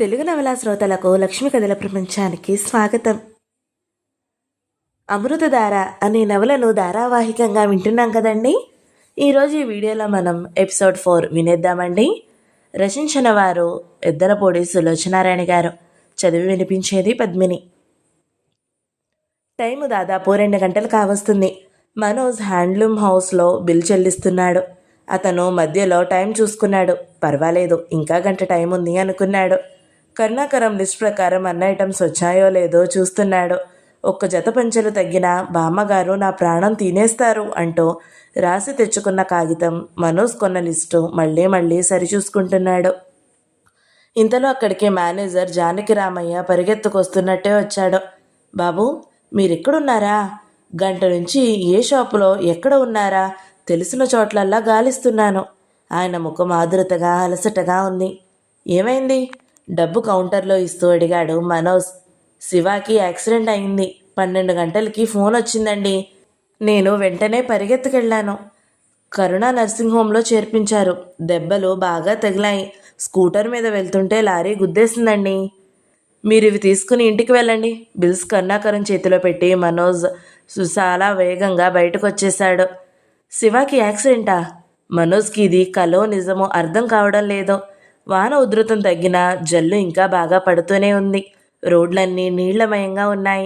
తెలుగు నవలా శ్రోతలకు లక్ష్మి కథల ప్రపంచానికి స్వాగతం. అమృతధార అనే నవలను ధారావాహికంగా వింటున్నాం కదండి. ఈరోజు ఈ వీడియోలో మనం ఎపిసోడ్ 4 వినేద్దామండి. రచించిన వారు ఎద్దరపూడి సులోచనారాయణ గారు, చదివి వినిపించేది పద్మిని. టైము దాదాపు 2 గంటలు కావస్తుంది. మనోజ్ హ్యాండ్లూమ్ హౌస్లో బిల్ చెల్లిస్తున్నాడు. అతను మధ్యలో టైం చూసుకున్నాడు. పర్వాలేదు, ఇంకా గంట టైం ఉంది అనుకున్నాడు. కరుణాకరం లిస్ట్ ప్రకారం అన్న ఐటమ్స్ వచ్చాయో లేదో చూస్తున్నాడు. ఒక్క జత పంచెలు తగ్గిన బామ్మగారు నా ప్రాణం తినేస్తారు అంటూ రాసి తెచ్చుకున్న కాగితం, మనోజ్ కొన్న లిస్టు మళ్ళీ మళ్ళీ సరిచూసుకుంటున్నాడు. ఇంతలో అక్కడికి మేనేజర్ జానకిరామయ్య పరిగెత్తుకొస్తున్నట్టే వచ్చాడు. బాబు, మీరెక్కడున్నారా? గంట నుంచి ఏ షాపులో ఎక్కడ ఉన్నారా? తెలిసిన చోట్లల్లా గాలిస్తున్నాను. ఆయన ముఖం ఆదురతగా అలసటగా ఉంది. ఏమైంది? డబ్బు కౌంటర్లో ఇస్తూ అడిగాడు మనోజ్. శివాకి యాక్సిడెంట్ అయింది. 12 గంటలకి ఫోన్ వచ్చిందండి. నేను వెంటనే పరిగెత్తుకెళ్ళాను. కరుణ నర్సింగ్ హోంలో చేర్పించారు. దెబ్బలు బాగా తగిలాయి. స్కూటర్ మీద వెళ్తుంటే లారీ గుద్దేసిందండి. మీరు ఇవి తీసుకుని ఇంటికి వెళ్ళండి. బిల్స్ కరుణాకరం చేతిలో పెట్టి మనోజ్ చాలా వేగంగా బయటకు వచ్చేశాడు. శివాకి యాక్సిడెంటా? మనోజ్కి ఇది కలో నిజమో అర్థం కావడం లేదు. వాన ఉధృతం తగ్గినా జల్లు ఇంకా బాగా పడుతూనే ఉంది. రోడ్లన్నీ నీళ్లమయంగా ఉన్నాయి.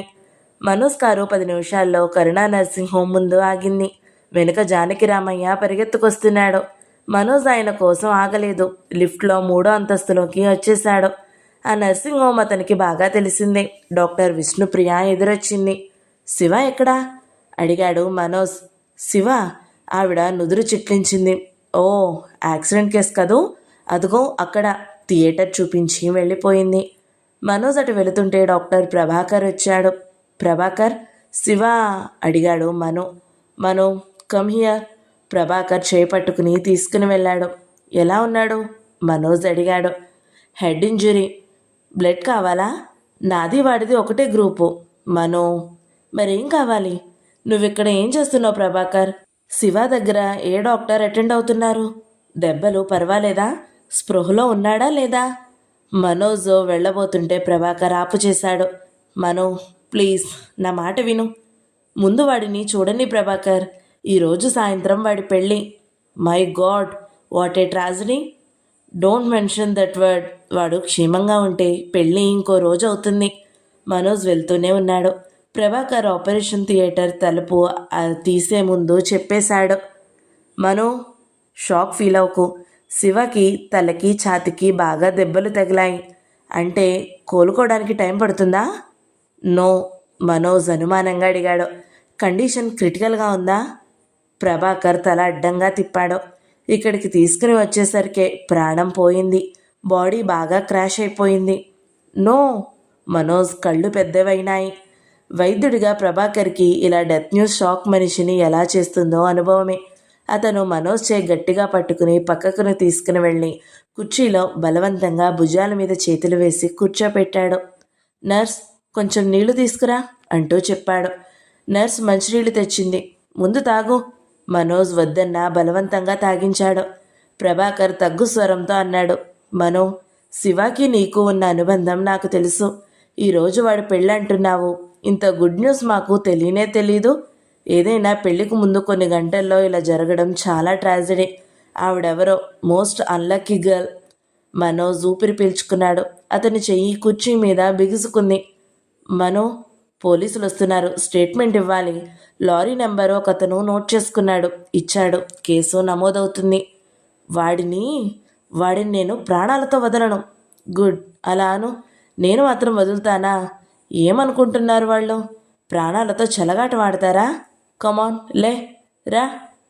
మనోజ్ కారు 10 నిమిషాల్లో కరుణా నర్సింగ్ హోం ముందు ఆగింది. వెనుక జానకిరామయ్య పరిగెత్తుకొస్తున్నాడు. మనోజ్ ఆయన కోసం ఆగలేదు. లిఫ్ట్లో 3వ అంతస్తులోకి వచ్చేశాడు. ఆ నర్సింగ్ హోం అతనికి బాగా తెలిసిందే. డాక్టర్ విష్ణుప్రియ ఎదురొచ్చింది. శివ ఎక్కడా? అడిగాడు మనోజ్. శివ? ఆవిడ నుదురు చిట్లించింది. ఓ, యాక్సిడెంట్ కేసు కదూ, అదుగో అక్కడ, థియేటర్ చూపించి వెళ్ళిపోయింది. మనోజ్ అటు వెళుతుంటే డాక్టర్ ప్రభాకర్ వచ్చాడు. ప్రభాకర్, శివ అడిగాడు మను కమ్ హియర్. ప్రభాకర్ చేపట్టుకుని తీసుకుని వెళ్ళాడు. ఎలా ఉన్నాడు? మనోజ్ అడిగాడు. Head injury. బ్లడ్ కావాలా? నాది వాడిది ఒకటే గ్రూపు. మరేం కావాలి? నువ్విక్కడ ఏం చేస్తున్నావు ప్రభాకర్? శివ దగ్గర ఏ డాక్టర్ అటెండ్ అవుతున్నారు? దెబ్బలు పర్వాలేదా? స్పృహలో ఉన్నాడా లేదా? మనోజ్ వెళ్ళబోతుంటే ప్రభాకర్ ఆపు చేశాడు. ప్లీజ్ నా మాట విను. ముందు వాడిని చూడండి ప్రభాకర్. ఈరోజు సాయంత్రం వాడి పెళ్ళి. My God, what a tragedy. Don't mention that word. వాడు క్షేమంగా ఉంటే పెళ్ళి ఇంకో రోజు అవుతుంది. మనోజ్ వెళ్తూనే ఉన్నాడు. ప్రభాకర్ ఆపరేషన్ థియేటర్ తలుపు తీసే ముందు చెప్పేశాడు. షాక్ ఫీల్ అవ్వకు. శివకి తలకి ఛాతికి బాగా దెబ్బలు తగిలాయి. అంటే కోలుకోవడానికి టైం పడుతుందా? నో, మనోజ్ అనుమానంగా అడిగాడు. కండిషన్ క్రిటికల్గా ఉందా? ప్రభాకర్ తల అడ్డంగా తిప్పాడు. ఇక్కడికి తీసుకుని వచ్చేసరికే ప్రాణం పోయింది. బాడీ బాగా క్రాష్ అయిపోయింది. నో. మనోజ్ కళ్ళు పెద్దవైనాయి. వైద్యుడిగా ప్రభాకర్కి ఇలా డెత్ న్యూస్ షాక్ మనిషిని ఎలా చేస్తుందో అనుభవమే. అతను మనోజ్ చే గట్టిగా పట్టుకుని పక్కకును తీసుకుని వెళ్ళి కుర్చీలో బలవంతంగా భుజాల మీద చేతులు వేసి కూర్చోపెట్టాడు. నర్స్, కొంచెం నీళ్లు తీసుకురా అంటూ చెప్పాడు. నర్స్ మంచినీళ్లు తెచ్చింది. ముందు తాగు. మనోజ్ వద్దన్నా బలవంతంగా తాగించాడు. ప్రభాకర్ తగ్గు స్వరంతో అన్నాడు. శివాకి నీకు ఉన్న అనుబంధం నాకు తెలుసు. ఈరోజు వాడు పెళ్ళంటున్నావు. ఇంత గుడ్ న్యూస్ మాకు తెలియనే తెలీదు. ఏదైనా పెళ్లికి ముందు కొన్ని గంటల్లో ఇలా జరగడం చాలా ట్రాజడీ. ఆవిడెవరో మోస్ట్ అన్లక్కీ గర్ల్. మనోజ్ ఊపిరి పీల్చుకున్నాడు. అతని చెయ్యి కుర్చీ మీద బిగుసుకుంది. పోలీసులు వస్తున్నారు, స్టేట్మెంట్ ఇవ్వాలి. లారీ నెంబరు ఒకతను నోట్ చేసుకున్నాడు. ఇచ్చాడు. కేసు నమోదవుతుంది. వాడిని నేను ప్రాణాలతో వదలను. గుడ్, అలాను. నేను మాత్రం వదులుతానా? ఏమనుకుంటున్నారు వాళ్ళు? ప్రాణాలతో చెలగాట వాడతారా? కమాన్, లే రా.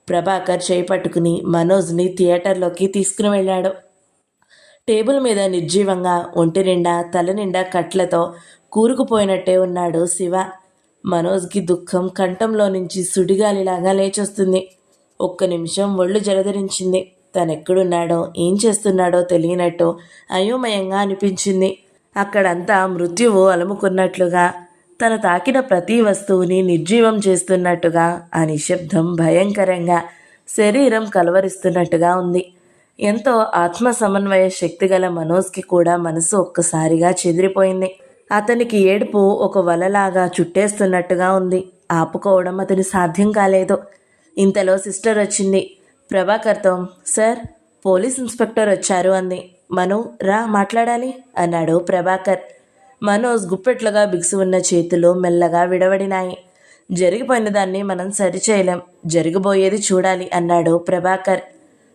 ప్రభాకర్ చేయి పట్టుకుని మనోజ్ని థియేటర్లోకి తీసుకుని వెళ్ళాడు. టేబుల్ మీద నిర్జీవంగా ఒంటి నిండా తల నిండా కట్లతో కూరుకుపోయినట్టే ఉన్నాడు శివ. మనోజ్కి దుఃఖం కంఠంలో నుంచి సుడిగాలిలాగా లేచొస్తుంది. ఒక్క నిమిషం ఒళ్ళు జలధరించింది. తనెక్కడున్నాడో ఏం చేస్తున్నాడో తెలియనట్టు అయోమయంగా అనిపించింది. అక్కడంతా మృత్యువు అలుముకున్నట్లుగా, తన తాకిన ప్రతి వస్తువుని నిర్జీవం చేస్తున్నట్టుగా, ఆ నిశ్శబ్దం భయంకరంగా శరీరం కలవరిస్తున్నట్టుగా ఉంది. ఎంతో ఆత్మ సమన్వయ శక్తి గల మనోజ్కి కూడా మనసు ఒక్కసారిగా చెదిరిపోయింది. అతనికి ఏడుపు ఒక వలలాగా చుట్టేస్తున్నట్టుగా ఉంది. ఆపుకోవడం అతని సాధ్యం కాలేదు. ఇంతలో సిస్టర్ వచ్చింది. ప్రభాకర్తో, సార్, పోలీస్ ఇన్స్పెక్టర్ వచ్చారు అంది. మను, రా మాట్లాడాలి అన్నాడు ప్రభాకర్. మనోజ్ గుప్పెట్లుగా బిగుసి ఉన్న చేతులు మెల్లగా విడవడినాయి. జరిగిపోయిన దాన్ని మనం సరిచేయలేం, జరగబోయేది చూడాలి అన్నాడు ప్రభాకర్.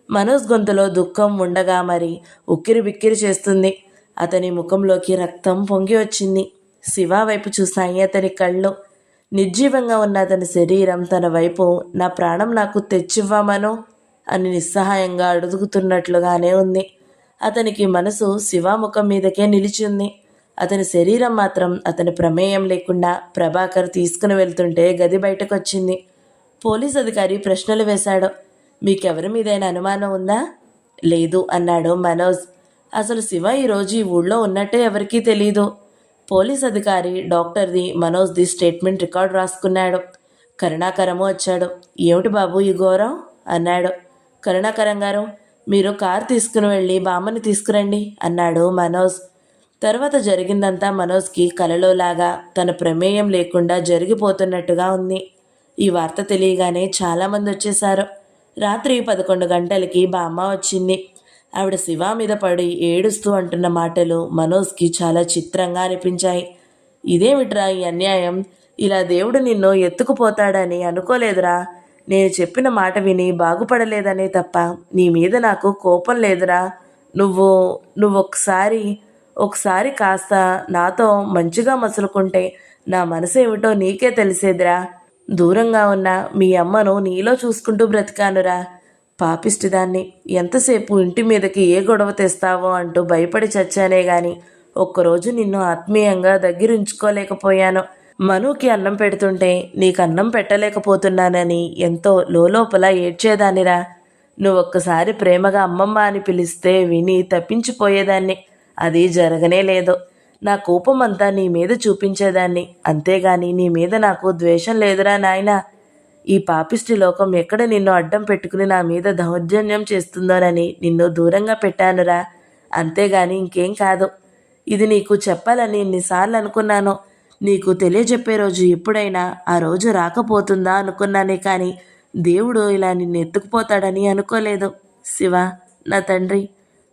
మనోజ్ గొంతులో దుఃఖం ఉండగా మరి ఉక్కిరి బిక్కిరి చేస్తుంది. అతని ముఖంలోకి రక్తం పొంగి వచ్చింది. శివ వైపు చూసాయి అతని కళ్ళు. నిర్జీవంగా ఉన్న అతని శరీరం తన వైపు, నా ప్రాణం నాకు తెచ్చివ్వమను అని నిస్సహాయంగా అడుగుతున్నట్లుగానే ఉంది. అతనికి మనసు శివ ముఖం మీదకే నిలిచింది. అతని శరీరం మాత్రం అతని ప్రమేయం లేకుండా ప్రభాకర్ తీసుకుని వెళ్తుంటే గది బయటకొచ్చింది. పోలీస్ అధికారి ప్రశ్నలు వేశాడు. మీకెవరి మీదైనా అనుమానం ఉందా? లేదు అన్నాడు మనోజ్. అసలు శివ ఈరోజు ఈ ఊళ్ళో ఉన్నట్టే ఎవరికీ తెలీదు. పోలీస్ అధికారి డాక్టర్ది మనోజ్ది స్టేట్మెంట్ రికార్డు రాసుకున్నాడు. కరుణాకరము వచ్చాడు. ఏమిటి బాబు ఈ ఘోరం అన్నాడు. కరుణాకరం గారు, మీరు కారు తీసుకుని వెళ్ళి బామ్మని తీసుకురండి అన్నాడు మనోజ్. తర్వాత జరిగిందంతా మనోజ్కి కలలోలాగా తన ప్రమేయం లేకుండా జరిగిపోతున్నట్టుగా ఉంది. ఈ వార్త తెలియగానే చాలామంది వచ్చేశారు. రాత్రి 11 గంటలకి బామ్మ వచ్చింది. ఆవిడ శివ మీద పడి ఏడుస్తూ అంటున్న మాటలు మనోజ్కి చాలా చిత్రంగా అనిపించాయి. ఇదేమిట్రా ఈ అన్యాయం? ఇలా దేవుడు నిన్ను ఎత్తుకుపోతాడని అనుకోలేదురా. నేను చెప్పిన మాట విని బాగుపడలేదనే తప్ప నీ మీద నాకు కోపం లేదురా. ఒకసారి కాస్త నాతో మంచిగా మసులుకుంటే నా మనసు ఏమిటో నీకే తెలిసేదిరా. దూరంగా ఉన్న మీ అమ్మను నీలో చూసుకుంటూ బ్రతికానురా. పాపిష్టిదాన్ని, ఎంతసేపు ఇంటి మీదకి ఏ గొడవ తెస్తావో అంటూ భయపడి చచ్చానే గాని ఒక్కరోజు నిన్ను ఆత్మీయంగా దగ్గరుంచుకోలేకపోయాను. మనుకి అన్నం పెడుతుంటే నీకు అన్నం పెట్టలేకపోతున్నానని ఎంతో లోపల ఏడ్చేదానిరా. నువ్వొక్కసారి ప్రేమగా అమ్మమ్మ అని పిలిస్తే విని తప్పించిపోయేదాన్ని. అది జరగనే లేదు. నా కోపమంతా నీ మీద చూపించేదాన్ని, అంతేగాని నీ మీద నాకు ద్వేషం లేదురా నాయనా. ఈ పాపిష్టి లోకం ఎక్కడ నిన్ను అడ్డం పెట్టుకుని నా మీద దౌర్జన్యం చేస్తుందోనని నిన్ను దూరంగా పెట్టానురా, అంతేగాని ఇంకేం కాదు. ఇది నీకు చెప్పాలని ఎన్నిసార్లు అనుకున్నానో. నీకు తెలియజెప్పే రోజు ఎప్పుడైనా ఆ రోజు రాకపోతుందా అనుకున్నానే కానీ దేవుడు ఇలా నిన్ను ఎత్తుకుపోతాడని అనుకోలేదు. శివ, నా తండ్రి,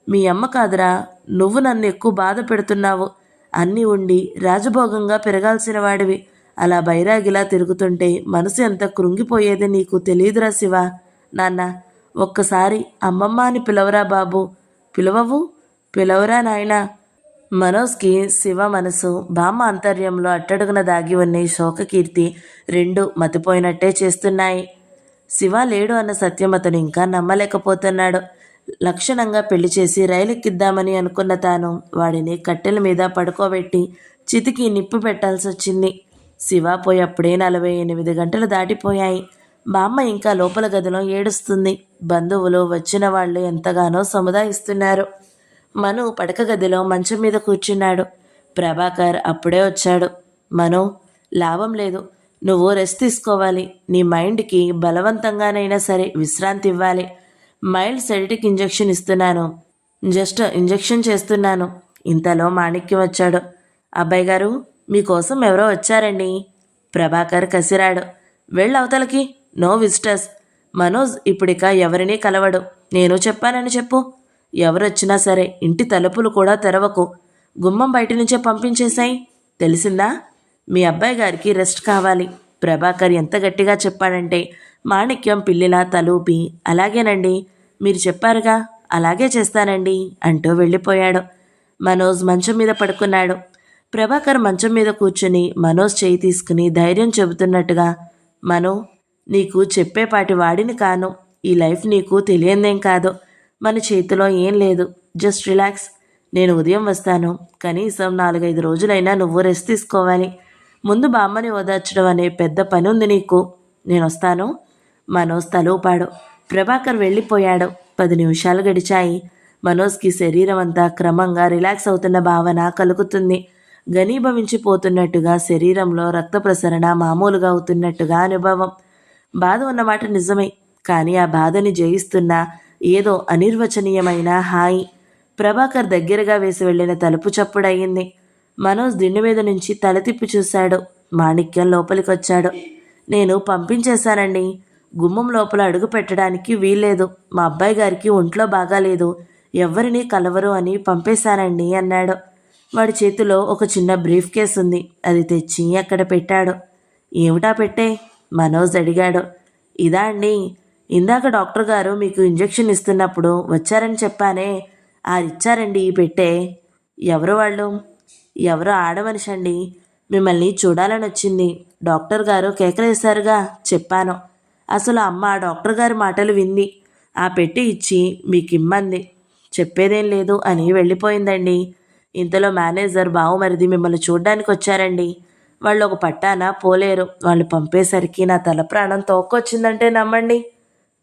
మీ అమ్మ కాదురా, నువ్వు నన్ను ఎక్కువ బాధ పెడుతున్నావు. అన్నీ ఉండి రాజభోగంగా పెరగాల్సిన వాడివి అలా బైరాగిలా తిరుగుతుంటే మనసు ఎంత కృంగిపోయేది నీకు తెలియదురా శివ. నాన్న, ఒక్కసారి అమ్మమ్మ అని పిలవరా బాబు. పిలవరా నాయనా. మనోజ్కి శివ మనసు, బామ్మ అంతర్యంలో అట్టడుగున దాగి ఉన్న ఈ శోకకీర్తి రెండు మతిపోయినట్టే చేస్తున్నాయి. శివ లేడు అన్న సత్యం అతను ఇంకా నమ్మలేకపోతున్నాడు. లక్షణంగా పెళ్లి చేసి రైలెక్కిద్దామని అనుకున్న తాను వాడిని కట్టెల మీద పడుకోబెట్టి చితికి నిప్పు పెట్టాల్సి వచ్చింది. శివ పోయి అప్పుడే 48 గంటలు దాటిపోయాయి. బామ్మ ఇంకా లోపల గదిలో ఏడుస్తుంది. బంధువులు వచ్చిన వాళ్ళు ఎంతగానో సముదాయిస్తున్నారు. మను పడక గదిలో మంచం మీద కూర్చున్నాడు. ప్రభాకర్ అప్పుడే వచ్చాడు. మను, లాభం లేదు, నువ్వు రెస్ట్ తీసుకోవాలి. నీ మైండ్కి బలవంతంగానైనా సరే విశ్రాంతి ఇవ్వాలి. మైల్డ్ సెడటిక్ ఇంజెక్షన్ ఇస్తున్నాను, జస్ట్ ఇంజెక్షన్ చేస్తున్నాను. ఇంతలో మాణిక్యం వచ్చాడు. అబ్బాయి గారు, మీకోసం ఎవరో వచ్చారండి. ప్రభాకర్ కసిరాడు. వెళ్ళవతలకి, నో విజిటర్స్. మనోజ్ ఇప్పుడిక ఎవరినీ కలవడు. నేను చెప్పానని చెప్పు. ఎవరొచ్చినా సరే ఇంటి తలుపులు కూడా తెరవకు. గుమ్మం బయట నుంచే పంపించేశాయి, తెలిసిందా? మీ అబ్బాయి గారికి రెస్ట్ కావాలి. ప్రభాకర్ ఎంత గట్టిగా చెప్పాడంటే మాణిక్యం పిల్లిలా తలూపి, అలాగేనండి, మీరు చెప్పారుగా, అలాగే చేస్తానండి అంటూ వెళ్ళిపోయాడు. మనోజ్ మంచం మీద పడుకున్నాడు. ప్రభాకర్ మంచం మీద కూర్చుని మనోజ్ చేయి తీసుకుని ధైర్యం చెబుతున్నట్టుగా, మనో, నీకు చెప్పేపాటి వాడిని కాను. ఈ లైఫ్ నీకు తెలియందేం కాదు. మన చేతిలో ఏం లేదు. Just relax. నేను ఉదయం వస్తాను. కనీసం 4-5 రోజులైనా నువ్వు రెస్ట్ తీసుకోవాలి. ముందు బామ్మని ఓదార్చడం అనే పెద్ద పని ఉంది నీకు. నేను వస్తాను. మనోజ్ తలూపాడు. ప్రభాకర్ వెళ్ళిపోయాడు. 10 నిమిషాలు గడిచాయి. మనోజ్కి శరీరం అంతా క్రమంగా రిలాక్స్ అవుతున్న భావన కలుగుతుంది. ఘనీభవించిపోతున్నట్టుగా శరీరంలో రక్త ప్రసరణ మామూలుగా అవుతున్నట్టుగా అనుభవం. బాధ ఉన్నమాట నిజమే, కానీ ఆ బాధని జయిస్తున్న ఏదో అనిర్వచనీయమైన హాయి. ప్రభాకర్ దగ్గరగా వేసి వెళ్ళిన తలుపు చప్పుడయ్యింది. మనోజ్ దిండు మీద నుంచి తల తిప్పి చూశాడు. మాణిక్యం లోపలికొచ్చాడు. నేను పంపించేశానండి. గుమ్మం లోపల అడుగు పెట్టడానికి వీల్లేదు. మా అబ్బాయి గారికి ఒంట్లో బాగాలేదు, ఎవరినీ కలవరు అని పంపేశానండి అన్నాడు. వాడి చేతిలో ఒక చిన్న బ్రీఫ్ కేస్ ఉంది. అది తెచ్చి అక్కడ పెట్టాడు. ఏమిటా పెట్టే? మనోజ్ అడిగాడు. ఇదా అండి, ఇందాక డాక్టర్ గారు మీకు ఇంజెక్షన్ ఇస్తున్నప్పుడు వచ్చారని చెప్పానే, ఇచ్చారండి ఈ పెట్టే. ఎవరు వాళ్ళు? ఎవరో ఆడమనిషి అండి. మిమ్మల్ని చూడాలని వచ్చింది. డాక్టర్ గారు కేకలేశారుగా, చెప్పాను. అసలు అమ్మ డాక్టర్ గారి మాటలు వింది. ఆ పెట్టి ఇచ్చి మీకు ఇమ్మంది. చెప్పేదేం లేదు అని వెళ్ళిపోయిందండి. ఇంతలో మేనేజర్ బావుమరిది మిమ్మల్ని చూడ్డానికి వచ్చారండి. వాళ్ళు ఒక పట్టాన పోలేరు. వాళ్ళు పంపేసరికి నా తల ప్రాణం తోక్కొచ్చిందంటే నమ్మండి.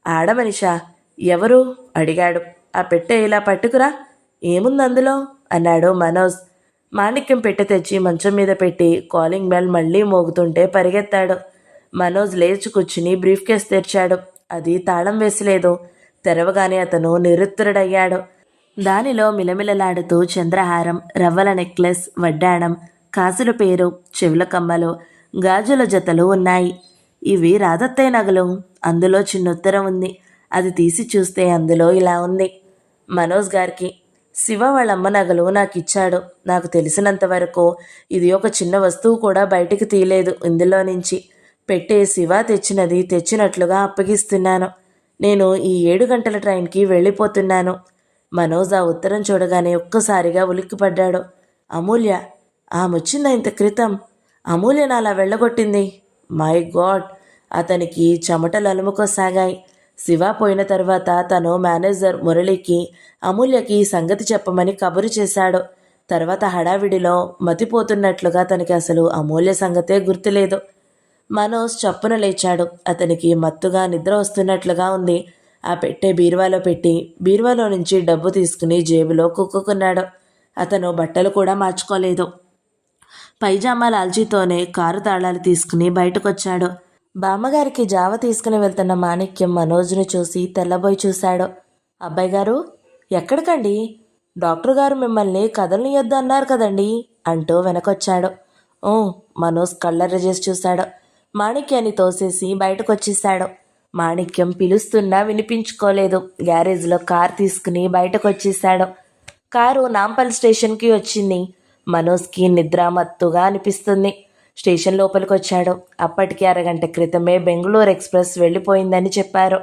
ఆడమనిషా? ఎవరు? అడిగాడు. ఆ పెట్టె ఇలా పట్టుకురా, ఏముంది అందులో అన్నాడు మనోజ్. మాణిక్యం పెట్టె తెచ్చి మంచం మీద పెట్టి కాలింగ్ బెల్ మళ్ళీ మోగుతుంటే పరిగెత్తాడు. మనోజ్ లేచి కూర్చుని బ్రీఫ్ కేస్ తెరిచాడు. అది తాళం వేసలేదు. తెరవగానే అతను నిరుత్తరుడయ్యాడు. దానిలో మిలమిలలాడుతూ చంద్రహారం, రవ్వల నెక్లెస్, వడ్డాణం, కాసుల పేరు, చెవుల కమ్మలు, గాజుల జతలు ఉన్నాయి. ఇవి రాదత్తయ్య నగలు. అందులో చిన్న ఉత్తరం ఉంది. అది తీసి చూస్తే అందులో ఇలా ఉంది. మనోజ్ గారికి శివ వాళ్ళమ్మ నగలు నాకు ఇచ్చాడు. నాకు తెలిసినంత వరకు ఇది ఒక చిన్న వస్తువు కూడా బయటికి తీయలేదు ఇందులో నుంచి. పెట్టే శివ తెచ్చినది తెచ్చినట్లుగా అప్పగిస్తున్నాను. నేను ఈ 7 గంటల ట్రైన్కి వెళ్ళిపోతున్నాను. మనోజ్ ఆ ఉత్తరం చూడగానే ఒక్కసారిగా ఉలిక్కిపడ్డాడు. అమూల్య, ఆమొచ్చిందా ఇంత క్రితం? అమూల్యను అలా వెళ్ళగొట్టింది. My God! అతనికి చెమటలు అలుముకోసాగాయి. శివ పోయిన తర్వాత తను మేనేజర్ మురళికి అమూల్యకి ఈ సంగతి చెప్పమని కబురు చేశాడు. తర్వాత హడావిడిలో మతిపోతున్నట్లుగా తనకి అసలు అమూల్య సంగతే గుర్తులేదు. మనోజ్ చప్పున లేచాడు. అతనికి మత్తుగా నిద్ర వస్తున్నట్లుగా ఉంది. ఆ పెట్టే బీరువాలో పెట్టి బీరువాలో నుంచి డబ్బు తీసుకుని జేబులో కుక్కుకున్నాడు. అతను బట్టలు కూడా మార్చుకోలేదు. పైజామా లాల్చీతోనే కారు తాళాలు తీసుకుని బయటకొచ్చాడు. బామ్మగారికి జావ తీసుకుని వెళ్తున్న మాణిక్యం మనోజ్ను చూసి తెల్లబోయి చూశాడు. అబ్బాయి గారు, ఎక్కడికండి? డాక్టర్ గారు మిమ్మల్ని కదలనియొద్దు అన్నారు కదండి అంటూ వెనకొచ్చాడు. ఓ, మనోజ్ కళ్ళెర్ర చేసి చూశాడు. మాణిక్యాన్ని తోసేసి బయటకొచ్చేశాడు. మాణిక్యం పిలుస్తున్నా వినిపించుకోలేదు. గ్యారేజ్లో కారు తీసుకుని బయటకొచ్చేశాడు. కారు నాంపల్లి స్టేషన్కి వచ్చింది. మనోజ్కి నిద్ర మత్తుగా అనిపిస్తుంది. స్టేషన్ లోపలికి వచ్చాడు. అప్పటికి అరగంట క్రితమే బెంగళూరు ఎక్స్ప్రెస్ వెళ్ళిపోయిందని చెప్పారు.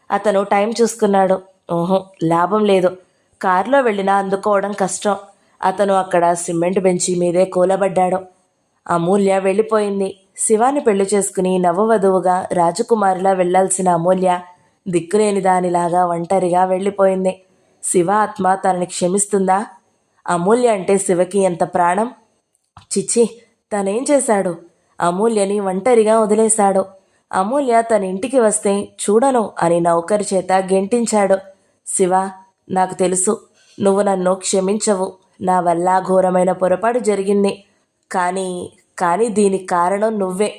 అతను టైం చూసుకున్నాడు. ఓహో, లాభం లేదు. కారులో వెళ్ళినా అందుకోవడం కష్టం. అతను అక్కడ సిమెంట్ బెంచి మీదే కూలబడ్డాడు. అమూల్య వెళ్ళిపోయింది. శివాని పెళ్లి చేసుకుని నవవధువుగా రాజకుమారిలా వెళ్లాల్సిన అమూల్య దిక్కులేని దానిలాగా ఒంటరిగా వెళ్ళిపోయింది. శివ ఆత్మ తనని క్షమిస్తుందా? అమూల్య అంటే శివకి ఎంత ప్రాణం! చిచ్చి, తనేం చేశాడు? అమూల్యని ఒంటరిగా వదిలేశాడు. అమూల్య తన ఇంటికి వస్తే చూడను అని నౌకరు చేత గెంటించాడు. శివ, నాకు తెలుసు నువ్వు నన్ను క్షమించవు. నా వల్ల ఘోరమైన పొరపాటు జరిగింది. కానీ దీనికి కారణం నువ్వే.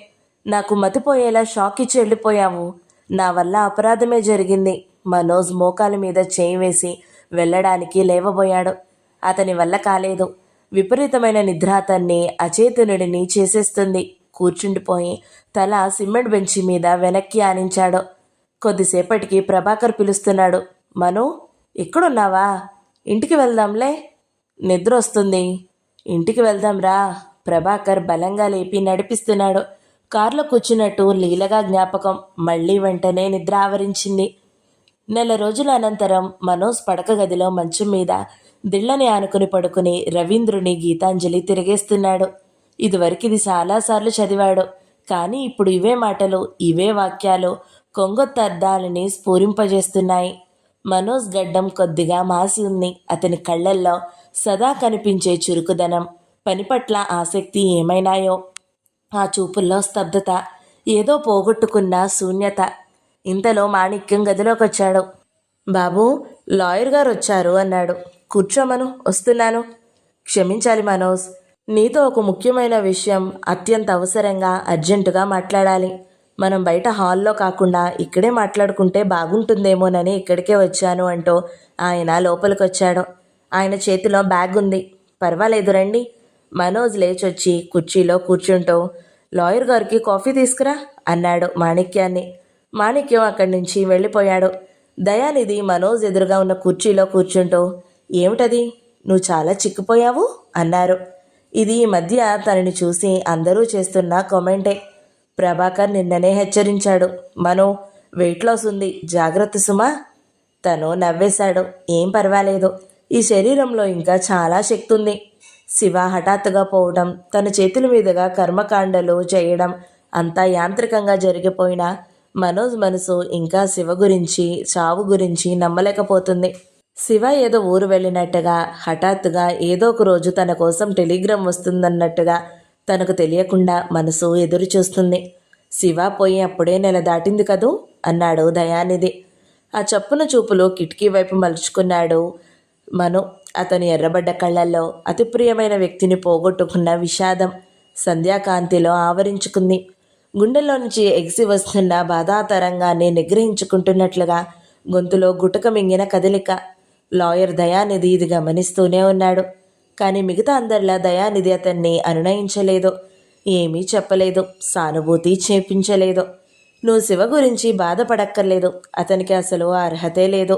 నాకు మతిపోయేలా షాక్ ఇచ్చి వెళ్ళిపోయావు. నా వల్ల అపరాధమే జరిగింది. మనోజ్ మోకాల మీద చేయి వేసి వెళ్ళడానికి లేవబోయాడు. అతని వల్ల కాలేదు. విపరీతమైన నిద్ర అతన్ని అచేతనుడిని చేసేస్తుంది. కూర్చుండిపోయి తల సిమెంట్ బెంచి మీద వెనక్కి ఆనించాడు. కొద్దిసేపటికి ప్రభాకర్ పిలుస్తున్నాడు. మను, ఎక్కడున్నావా? ఇంటికి వెళ్దాంలే. నిద్ర వస్తుంది. ఇంటికి వెళ్దాంరా. ప్రభాకర్ బలంగా లేపి నడిపిస్తున్నాడు. కారులో కూర్చున్నట్టు లీలగా జ్ఞాపకం. మళ్ళీ వెంటనే నిద్ర ఆవరించింది. 4 రోజుల అనంతరం మనోజ్ పడక గదిలో మంచం మీద దిళ్ళని ఆనుకుని పడుకుని రవీంద్రుని గీతాంజలి తిరిగేస్తున్నాడు. ఇదివరకు ఇది చాలాసార్లు చదివాడు. కానీ ఇప్పుడు ఇవే మాటలు, ఇవే వాక్యాలు కొంగొత్త అర్థాలని స్ఫురింపజేస్తున్నాయి. మనోజ్ గడ్డం కొద్దిగా మాసి ఉంది. అతని కళ్ళల్లో సదా కనిపించే చురుకుదనం, పని పట్ల ఆసక్తి ఏమైనాయో. ఆ చూపుల్లో స్తబ్దత, ఏదో పోగొట్టుకున్న శూన్యత. ఇంతలో మాణిక్యం గదిలోకి వచ్చాడు. బాబు, లాయర్ గారు వచ్చారు అన్నాడు. కూర్చోమను, వస్తున్నాను. క్షమించాలి మనోజ్, నీతో ఒక ముఖ్యమైన విషయం అత్యంత అవసరంగా అర్జెంటుగా మాట్లాడాలి. మనం బయట హాల్లో కాకుండా ఇక్కడే మాట్లాడుకుంటే బాగుంటుందేమోనని ఇక్కడికే వచ్చాను అంటూ ఆయన లోపలికొచ్చాడు. ఆయన చేతిలో బ్యాగ్ ఉంది. పర్వాలేదు రండి. మనోజ్ లేచొచ్చి కుర్చీలో కూర్చుంటూ లాయర్ గారికి కాఫీ తీసుకురా అన్నాడు మాణిక్యాన్ని. మాణిక్యం అక్కడి నుంచి వెళ్ళిపోయాడు. దయానిధి మనోజ్ ఎదురుగా ఉన్న కుర్చీలో కూర్చుంటూ ఏమిటది, నువ్వు చాలా చిక్కిపోయావు అన్నారు. ఇది ఈ మధ్య తనని చూసి అందరూ చేస్తున్న కామెంటే. ప్రభాకర్ నిన్ననే హెచ్చరించాడు, మనో వెయిట్ లాస్ ఉంది, జాగ్రత్త సుమా. తను నవ్వేశాడు. ఏం పర్వాలేదు, ఈ శరీరంలో ఇంకా చాలా శక్తి ఉంది. శివ హఠాత్తుగా పోవడం, తన చేతుల మీదుగా కర్మకాండలు చేయడం అంతా యాంత్రికంగా జరిగిపోయినా మనోజ్ మనసు ఇంకా శివ గురించి, చావు గురించి నమ్మలేకపోతుంది. శివ ఏదో ఊరు వెళ్ళినట్టుగా, హఠాత్తుగా ఏదో ఒక రోజు తన కోసం టెలిగ్రామ్ వస్తుందన్నట్టుగా తనకు తెలియకుండా మనసు ఎదురు చూస్తుంది. శివ పోయి అప్పుడే నెల దాటింది కదూ అన్నాడు దయానిధి. ఆ చప్పున చూపులు కిటికీ వైపు మలుచుకున్నాడు మను. అతని ఎర్రబడ్డ కళ్ళల్లో అతి ప్రియమైన వ్యక్తిని పోగొట్టుకున్న విషాదం సంధ్యాకాంతిలో ఆవరించుకుంది. గుండెల్లో నుంచి ఎగిసి వస్తున్న బాధాతరంగాన్ని నిగ్రహించుకుంటున్నట్లుగా గొంతులో గుటక మింగిన కదలిక. లాయర్ దయానిధి ఇది గమనిస్తూనే ఉన్నాడు. కానీ మిగతా అందరిలా దయానిధి అతన్ని అనునయించలేదు, ఏమీ చెప్పలేదు, సానుభూతి చేపించలేదు. నువ్వు శివ గురించి బాధపడక్కర్లేదు, అతనికి అసలు అర్హతే లేదు.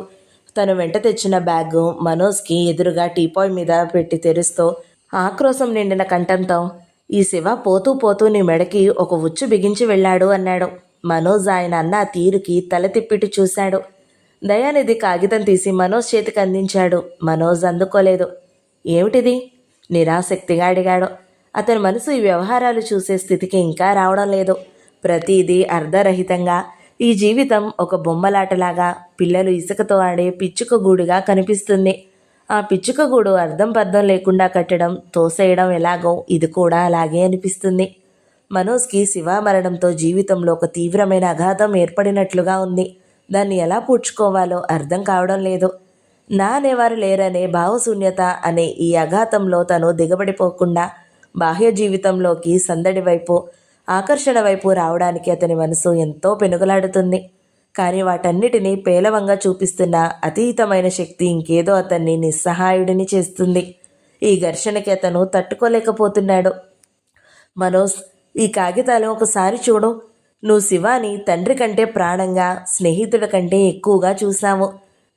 తను వెంట తెచ్చిన బ్యాగు మనోజ్కి ఎదురుగా టీపాయ్ మీద పెట్టి తెరుస్తూ ఆక్రోశం నిండిన కంఠంతో ఈ శివ పోతూ పోతూ నీ మెడకి ఒక ఉచ్చు బిగించి వెళ్ళాడు అన్నాడు. మనోజ్ ఆయన అన్న తీరుకి తల తిప్పిటి చూశాడు. దయానిధి కాగితం తీసి మనోజ్ చేతికి అందించాడు. మనోజ్ అందుకోలేదు. ఏమిటిది? నిరాసక్తిగా అడిగాడు. అతని మనసు ఈ వ్యవహారాలు చూసే స్థితికి ఇంకా రావడం లేదు. ప్రతిదీ అర్ధరహితంగా, ఈ జీవితం ఒక బొమ్మలాటలాగా, పిల్లలు ఇసుకతో ఆడే పిచ్చుక గూడుగా కనిపిస్తుంది. ఆ పిచ్చుక గూడు అర్థం పర్థం లేకుండా కట్టడం, తోసేయడం ఎలాగో ఇది కూడా అలాగే అనిపిస్తుంది. మనోజ్కి శివ మరణంతో జీవితంలో ఒక తీవ్రమైన అఘాతం ఏర్పడినట్లుగా ఉంది. దాన్ని ఎలా పూడ్చుకోవాలో అర్థం కావడం లేదు. నా అనేవారు లేరనే భావశూన్యత అనే ఈ అఘాతంలో తను దిగబడిపోకుండా బాహ్య జీవితంలోకి, సందడి వైపు, ఆకర్షణ వైపు రావడానికి అతని మనసు ఎంతో పెనుగులాడుతుంది. కానీ వాటన్నిటినీ పేలవంగా చూపిస్తున్న అతీతమైన శక్తి ఇంకేదో అతన్ని నిస్సహాయుడిని చేస్తుంది. ఈ ఘర్షణకి అతను తట్టుకోలేకపోతున్నాడు. మనోజ్, ఈ కాగితాలు ఒకసారి చూడు. నువ్వు శివాని తండ్రి కంటే ప్రాణంగా, స్నేహితుడి కంటే ఎక్కువగా చూశావు.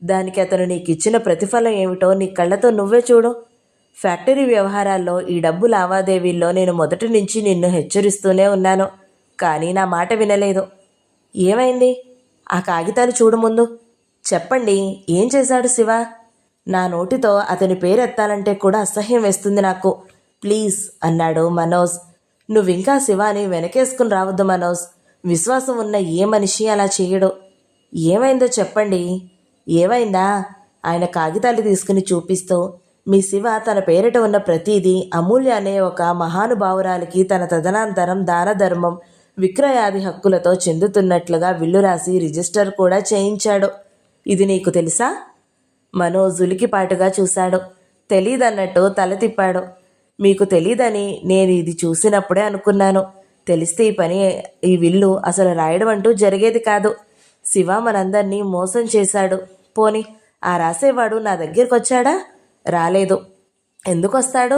దానికి అతను నీకిచ్చిన ప్రతిఫలం ఏమిటో నీ కళ్ళతో నువ్వే చూడు. ఫ్యాక్టరీ వ్యవహారాల్లో, ఈ డబ్బు లావాదేవీల్లో నేను మొదటి నుంచి నిన్ను హెచ్చరిస్తూనే ఉన్నాను, కానీ నా మాట వినలేదు. ఏమైంది? ఆ కాగితాలు చూడు ముందు. చెప్పండి, ఏం చేశాడు శివ? నా నోటితో అతని పేరెత్తాలంటే కూడా అసహ్యం వేస్తుంది నాకు. ప్లీజ్ అన్నాడు మనోజ్. నువ్వింకా శివాని వెనకేసుకుని రావద్దు మనోజ్. విశ్వాసం ఉన్న ఏ మనిషి అలా చేయడు. ఏమైందో చెప్పండి. ఏమైందా? ఆయన కాగితాలు తీసుకుని చూపిస్తూ, మీ శివ తన పేరిట ఉన్న ప్రతీదీ అమూల్య అనే ఒక మహానుభావురాలికి తన తదనంతరం దానధర్మం, విక్రయాది హక్కులతో చెందుతున్నట్లుగా విల్లు రాసి రిజిస్టర్ కూడా చేయించాడు. ఇది నీకు తెలుసా? మనోజ్ ఉలికిపాటుగా చూశాడు. తెలీదన్నట్టు తల తిప్పాడు. మీకు తెలీదని నేను ఇది చూసినప్పుడే అనుకున్నాను. తెలిస్తే ఈ విల్లు అసలు రాయడం అంటూ జరిగేది కాదు. శివ మనందరినీ మోసం చేశాడు. పోని ఆ రాసేవాడు నా దగ్గరికి వచ్చాడా? రాలేదు. ఎందుకు వస్తాడు?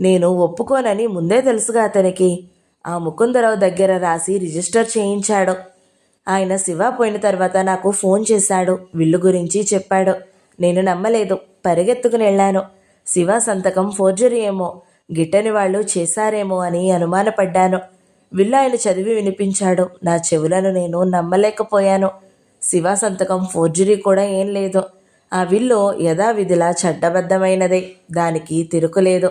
నేను ఒప్పుకోనని ముందే తెలుసుగా అతనికి. ఆ ముకుందరావు దగ్గర రాసి రిజిస్టర్ చేయించాడు. ఆయన శివ పోయిన తర్వాత నాకు ఫోన్ చేశాడు, విల్లు గురించి చెప్పాడు. నేను నమ్మలేదు, పరిగెత్తుకుని వెళ్ళాను. శివ సంతకం ఫోర్జరీ ఏమో, గిట్టని వాళ్ళు చేశారేమో అని అనుమానపడ్డాను. విల్లు ఆయన చదివి వినిపించాడు. నా చెవులను నేను నమ్మలేకపోయాను. శివ సంతకం ఫోర్జరీ కూడా ఏం లేదు. ఆ విల్లు యథావిధిలా చట్టబద్ధమైనదే, దానికి తిరుకులేదు.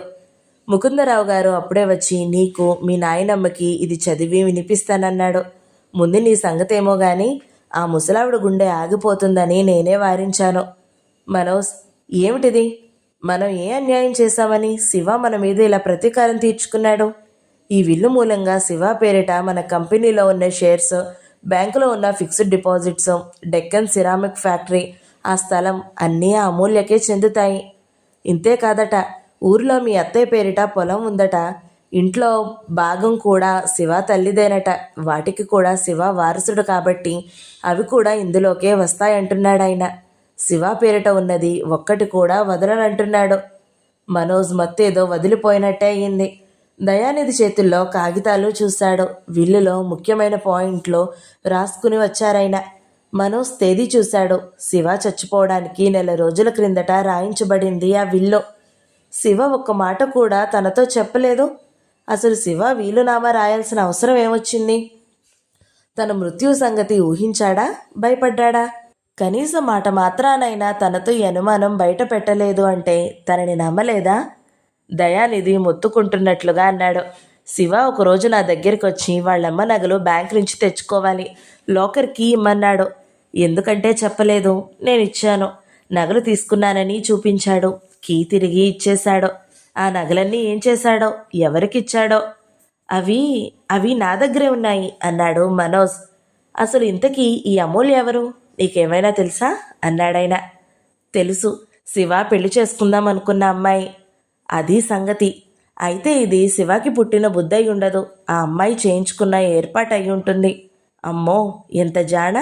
ముకుందరావు గారు అప్పుడే వచ్చి నీకు, మీ నాయనమ్మకి ఇది చదివి వినిపిస్తానన్నాడు. ముందు నీ సంగతేమో గాని ఆ ముసలావిడ గుండె ఆగిపోతుందని నేనే వారించాను. మనోజ్, ఏమిటిది? మనం ఏ అన్యాయం చేశామని శివ మన మీద ఇలా ప్రతీకారం తీర్చుకున్నాడు? ఈ విల్లు మూలంగా శివ పేరిట మన కంపెనీలో ఉన్న షేర్స్, బ్యాంకులో ఉన్న fixed deposits, Deccan ceramic factory, ఆ స్థలం అన్నీ ఆ అమూల్యకే చెందుతాయి. ఇంతే కాదట, ఊరిలో మీ అత్తయ్య పేరిట పొలం ఉందట. ఇంట్లో భాగం కూడా శివ తల్లిదేనట. వాటికి కూడా శివ వారసుడు కాబట్టి అవి కూడా ఇందులోకే వస్తాయంటున్నాడాయన. శివ పేరిట ఉన్నది ఒక్కటి కూడా వదలనంటున్నాడు. మనోజ్ మత్తేదో వదిలిపోయినట్టే అయింది. దయానిధి చేతుల్లో కాగితాలు చూశాడు. విల్లులో ముఖ్యమైన పాయింట్లు రాసుకుని వచ్చారాయన. మనోజ్ తేదీ చూశాడు. శివ చచ్చిపోవడానికి 1 రోజుల క్రిందట రాయించబడింది ఆ విల్లు. శివ ఒక్క మాట కూడా తనతో చెప్పలేదు. అసలు శివ వీలునామా రాయాల్సిన అవసరం ఏమొచ్చింది? తన మృత్యు సంగతి ఊహించాడా, భయపడ్డాడా? కనీసం మాట మాత్రానైనా తనతో ఈ అనుమానం బయట పెట్టలేదు అంటే తనని నమ్మలేదా? దయానిధి మొత్తుకుంటున్నట్లుగా అన్నాడు. శివ ఒకరోజు నా దగ్గరికి వచ్చి వాళ్ళమ్మ నగలు బ్యాంక్ నుంచి తెచ్చుకోవాలి, లాకర్కి ఇమ్మన్నాడు. ఎందుకంటే చెప్పలేదు. నేను ఇచ్చాను. నగలు తీసుకున్నానని చూపించాడు. కీ తిరిగి ఇచ్చేశాడు. ఆ నగలన్నీ ఏం చేశాడో, ఎవరికిచ్చాడో? అవి అవి నా దగ్గరే ఉన్నాయి అన్నాడు మనోజ్. అసలు ఇంతకీ ఈ అమూల్య ఎవరు, నీకేమైనా తెలుసా అన్నాడాయన. తెలుసు, శివ పెళ్లి చేసుకుందాం అనుకున్న అమ్మాయి. అది సంగతి. అయితే ఇది శివకి పుట్టిన బుద్ధి అయి ఉండదు. ఆ అమ్మాయి చేయించుకున్న ఏర్పాటు అయి ఉంటుంది. అమ్మో, ఎంత జాణ!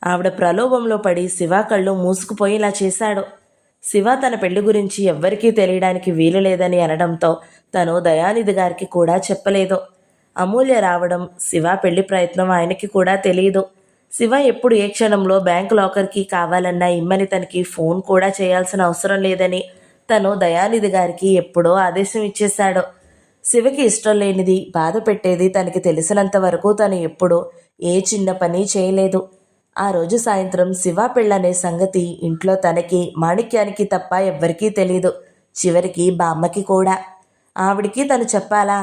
ఆవిడ ప్రలోభంలో పడి శివ కళ్ళు మూసుకుపోయి ఇలా చేశాడు. శివ తన పెళ్లి గురించి ఎవ్వరికీ తెలియడానికి వీలు లేదని అనడంతో తను దయానిధి గారికి కూడా చెప్పలేదు. అమూల్య రావడం, శివ పెళ్లి ప్రయత్నం ఆయనకి కూడా తెలియదు. శివ ఎప్పుడు ఏ క్షణంలో బ్యాంక్ లాకర్కి కావాలన్నా ఇమ్మని తనకి ఫోన్ కూడా చేయాల్సిన అవసరం లేదని తను దయానిధి గారికి ఎప్పుడో ఆదేశం ఇచ్చేశాడు. శివకి ఇష్టం లేనిది, బాధ పెట్టేది తనకి తెలిసినంత వరకు తను ఎప్పుడూ ఏ చిన్న పని చేయలేదు. ఆ రోజు సాయంత్రం శివ పెళ్ళనే సంగతి ఇంట్లో తనకి, మాణిక్యానికి తప్ప ఎవ్వరికీ తెలీదు. చివరికి బామ్మకి కూడా. ఆవిడికి తను చెప్పాలా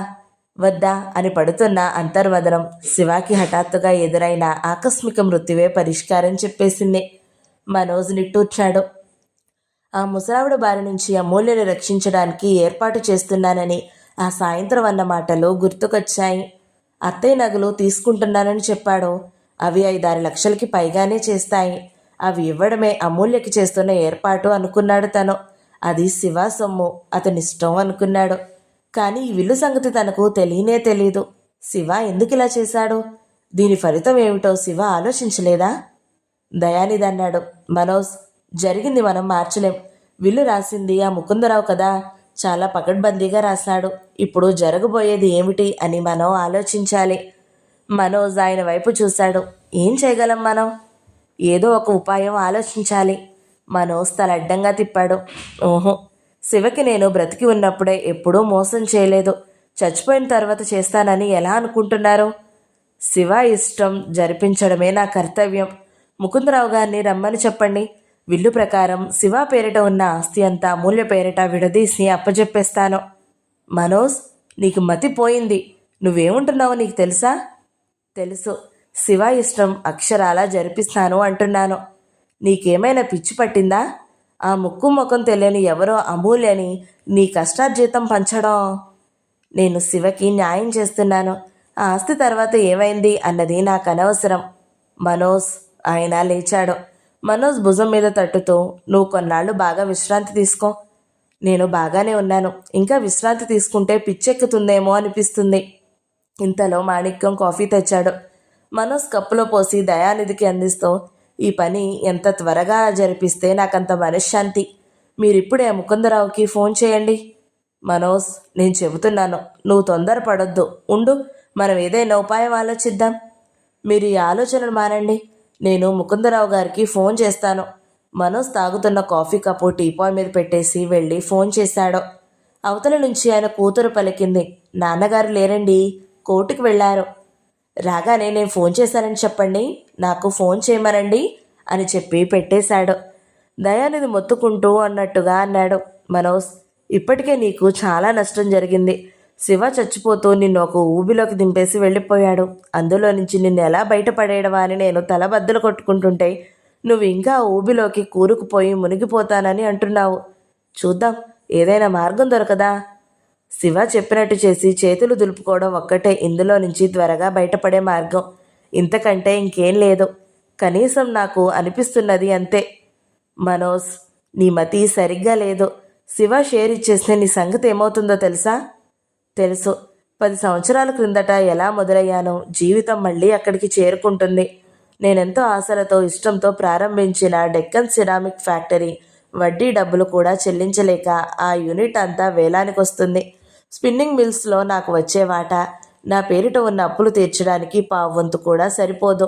వద్దా అని పడుతున్న అంతర్వదనం శివాకి హఠాత్తుగా ఎదురైన ఆకస్మిక మృత్యువే పరిష్కారం చెప్పేసింది. మనోజ్ నిట్టూర్చాడు. ఆ ముసలావిడ బారి నుంచి అమూల్యని రక్షించడానికి ఏర్పాటు చేస్తున్నానని ఆ సాయంత్రం అన్న మాటలు గుర్తుకొచ్చాయి. అత్తయ్య నగలు తీసుకుంటున్నానని చెప్పాడు. అవి 5-6 లక్షలకి పైగానే చేస్తాయి. అవి ఇవ్వడమే అమూల్యకి చేస్తున్న ఏర్పాటు అనుకున్నాడు తను. అది శివ సొమ్ము, అతనిష్టం అనుకున్నాడు. కానీ ఈ విల్లు సంగతి తనకు తెలియనే తెలీదు. శివ ఎందుకు ఇలా చేశాడు? దీని ఫలితం ఏమిటో శివ ఆలోచించలేదా? దయానిధి అన్నాడు. మనోజ్, జరిగింది మనం మార్చలేం. విల్లు రాసింది ఆ ముకుందరావు కదా, చాలా పకడ్బందీగా రాశాడు. ఇప్పుడు జరగబోయేది ఏమిటి అని మనం ఆలోచించాలి. మనోజ్ ఆయన వైపు చూశాడు. ఏం చేయగలం మనం? ఏదో ఒక ఉపాయం ఆలోచించాలి. మనోజ్ తల అడ్డంగా తిప్పాడు. ఓహో, శివకి నేను బ్రతికి ఉన్నప్పుడే ఎప్పుడూ మోసం చేయలేదు. చచ్చిపోయిన తర్వాత చేస్తానని ఎలా అనుకుంటున్నారు? శివ ఇష్టం జరిపించడమే నా కర్తవ్యం. ముకుందరావు గారిని రమ్మని చెప్పండి. విల్లు ప్రకారం శివ పేరిట ఉన్న ఆస్తి అంతా అమూల్య పేరిట విడదీసి అప్పచెప్పేస్తాను. మనోజ్, నీకు మతి పోయింది. నువ్వేముంటున్నావో నీకు తెలుసా? తెలుసు. శివ ఇష్టం అక్షరాలా జరిపిస్తాను అంటున్నాను. నీకేమైనా పిచ్చి పట్టిందా? ఆ ముక్కు ముఖం తెలియని ఎవరో అమూల్యని నీ కష్టార్జితం పంచడం. నేను శివకి న్యాయం చేస్తున్నాను. ఆ ఆస్తి తర్వాత ఏమైంది అన్నది నాకు అనవసరం. మనోజ్, ఆయన లేచాడు. మనోజ్ భుజం మీద తట్టుతూ, నువ్వు కొన్నాళ్ళు బాగా విశ్రాంతి తీసుకో. నేను బాగానే ఉన్నాను. ఇంకా విశ్రాంతి తీసుకుంటే పిచ్చెక్కుతుందేమో అనిపిస్తుంది. ఇంతలో మాణిక్యం కాఫీ తెచ్చాడు. మనోజ్ కప్పులో పోసి దయానిధికి అందిస్తూ, ఈ పని ఎంత త్వరగా జరిపిస్తే నాకంత మనశ్శాంతి. మీరిప్పుడే ముకుందరావుకి ఫోన్ చేయండి. మనోజ్, నేను చెబుతున్నాను, నువ్వు తొందరపడొద్దు. ఉండు, మనం ఏదైనా ఉపాయం ఆలోచిద్దాం. మీరు ఈ ఆలోచనలు మానండి. నేను ముకుందరావు గారికి ఫోన్ చేస్తాను. మనోజ్ తాగుతున్న కాఫీ కప్పు టీపాయ్ మీద పెట్టేసి వెళ్ళి ఫోన్ చేశాడు. అవతల నుంచి ఆయన కూతురు పలికింది. నాన్నగారు లేరండి, కోర్టుకు వెళ్ళారు. రాగానే నేను ఫోన్ చేశానని చెప్పండి, నాకు ఫోన్ చేయమనండి అని చెప్పి పెట్టేశాడు. దయానిధి మొత్తుకుంటూ అన్నట్టుగా అన్నాడు. మనోజ్, ఇప్పటికే నీకు చాలా నష్టం జరిగింది. శివ చచ్చిపోతూ నిన్ను ఒక ఊబిలోకి దింపేసి వెళ్ళిపోయాడు. అందులో నుంచి నిన్ను ఎలా బయటపడేయడమా అని నేను తలబద్దలు కొట్టుకుంటుంటే నువ్వు ఇంకా ఊబిలోకి కూరుకుపోయి మునిగిపోతానని అంటున్నావు. చూద్దాం, ఏదైనా మార్గం దొరకదా? శివ చెప్పినట్టు చేసి చేతులు దులుపుకోవడం ఒక్కటే ఇందులో నుంచి త్వరగా బయటపడే మార్గం. ఇంతకంటే ఇంకేం లేదు. కనీసం నాకు అనిపిస్తున్నది అంతే. మనోజ్, నీ మతి సరిగ్గా లేదు. శివ షేర్ ఇచ్చేస్తే నీ సంగతి ఏమవుతుందో తెలుసా? తెలుసు. 10 సంవత్సరాల క్రిందట ఎలా మొదలయ్యానో జీవితం మళ్ళీ అక్కడికి చేరుకుంటుంది. నేనెంతో ఆశలతో ఇష్టంతో ప్రారంభించిన డెక్కన్ సిరామిక్ ఫ్యాక్టరీ వడ్డీ డబ్బులు కూడా చెల్లించలేక ఆ యూనిట్ అంతా వేలానికొస్తుంది. స్పిన్నింగ్ మిల్స్లో నాకు వచ్చే వాటా నా పేరిట ఉన్న అప్పులు తీర్చడానికి పావువంతు కూడా సరిపోదు.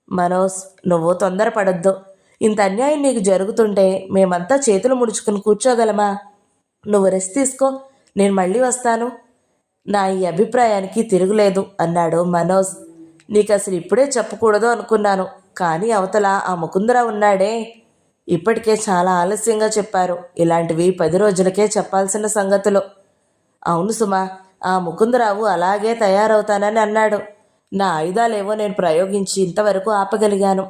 మనోజ్, నువ్వు తొందరపడొద్దు. ఇంత అన్యాయం నీకు జరుగుతుంటే మేమంతా చేతులు ముడుచుకుని కూర్చోగలమా? నువ్వు రెస్ట్ తీసుకో, నేను మళ్ళీ వస్తాను. నా ఈ అభిప్రాయానికి తిరుగులేదు అన్నాడు మనోజ్. నీకు అసలు ఇప్పుడే చెప్పకూడదు అనుకున్నాను, కానీ అవతల ఆ ముకుందరావు ఉన్నాడే, ఇప్పటికే చాలా ఆలస్యంగా చెప్పారు. ఇలాంటివి 10 రోజులకే చెప్పాల్సిన సంగతులు. అవును సుమా, ఆ ముకుందరావు అలాగే తయారవుతానని అన్నాడు. నా ఆయుధాలేవో నేను ప్రయోగించి ఇంతవరకు ఆపగలిగాను.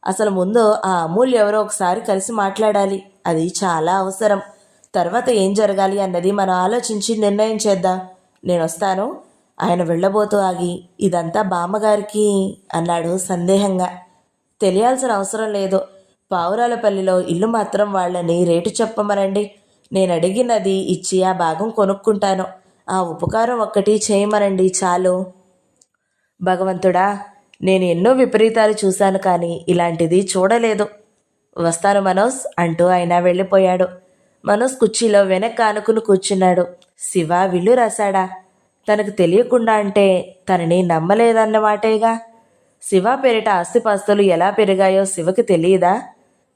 అసలు ముందు ఆ అమూల్య ఎవరో ఒకసారి కలిసి మాట్లాడాలి. అది చాలా అవసరం. తర్వాత ఏం జరగాలి అన్నది మనం ఆలోచించి నిర్ణయం చేద్దాం. నేను వస్తాను. ఆయన వెళ్ళబోతూ ఆగి, ఇదంతా బామ్మగారికి అన్నాడు సందేహంగా. తెలియాల్సిన అవసరం లేదు. పావురాలపల్లిలో ఇల్లు మాత్రం వాళ్ళని రేటు చెప్పమనండి. నేను అడిగినది ఇచ్చి ఆ భాగం కొనుక్కుంటాను. ఆ ఉపకారం ఒక్కటి చేయమనండి చాలు. భగవంతుడా, నేను ఎన్నో విపరీతాలు చూశాను, కానీ ఇలాంటిది చూడలేదు. వస్తాను మనోజ్ అంటూ ఆయన వెళ్ళిపోయాడు. మనోజ్ కుర్చీలో వెనక్కి ఆనుకుని కూర్చున్నాడు. శివ విల్లు రాశాడా? తనకు తెలియకుండా అంటే తనని నమ్మలేదన్నమాటేగా. శివ పేరిట ఆస్తిపాస్తులు ఎలా పెరిగాయో శివకి తెలియదా?